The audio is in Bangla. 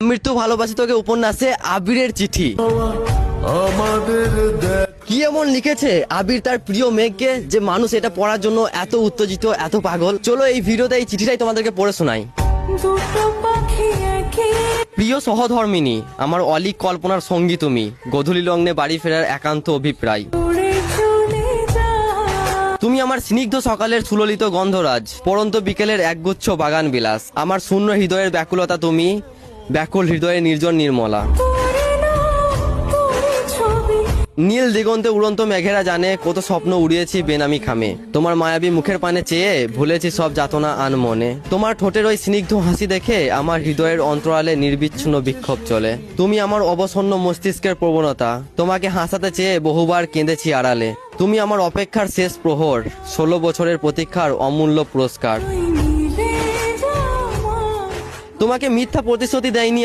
মৃত্যু ভালোবাসি তোকে উপন্যাসে আবিরের চিঠি। কি এমন লিখেছে আবির তার প্রিয় মেঘকে যে মানুষ এটা পড়ার জন্য এত উত্তেজিত, এত পাগল। চলো এই ভিডিওতে এই চিঠিটাই তোমাদেরকে পড়ে শোনাই। প্রিয় সহধর্মিনী, আমার অলিক কল্পনার সঙ্গী তুমি, গধূলি লগ্নে বাড়ি ফেরার একান্ত অভিপ্রায়। তুমি আমার স্নিগ্ধ সকালের সুললিত গন্ধরাজ, পড়ন্ত বিকেলের একগুচ্ছ বাগান বিলাস, আমার শূন্য হৃদয়ের ব্যাকুলতা তুমি, ব্যাকুল হৃদয়ে নির্জন নির্মলা। নীল দিগন্তে উড়ন্ত মেঘেরা জানে কত স্বপ্ন উড়িয়েছি বেনামি খামে, তোমার মায়াবী মুখের পানে চেয়ে ভুলেছি সব যাতনা আনমনে। তোমার ঠোঁটের ওই স্নিগ্ধ হাসি দেখে আমার হৃদয়ের অন্তরালে নির্বিচ্ছিন্ন বিক্ষোভ চলে। তুমি আমার অবসন্ন মস্তিষ্কের প্রবণতা, তোমাকে হাসাতে চেয়ে বহুবার কেঁদেছি আড়ালে। তুমি আমার অপেক্ষার শেষ প্রহর, 16 বছরের প্রতীক্ষার অমূল্য পুরস্কার। তোমাকে মিথ্যা প্রতিশ্রুতি দেয়নি।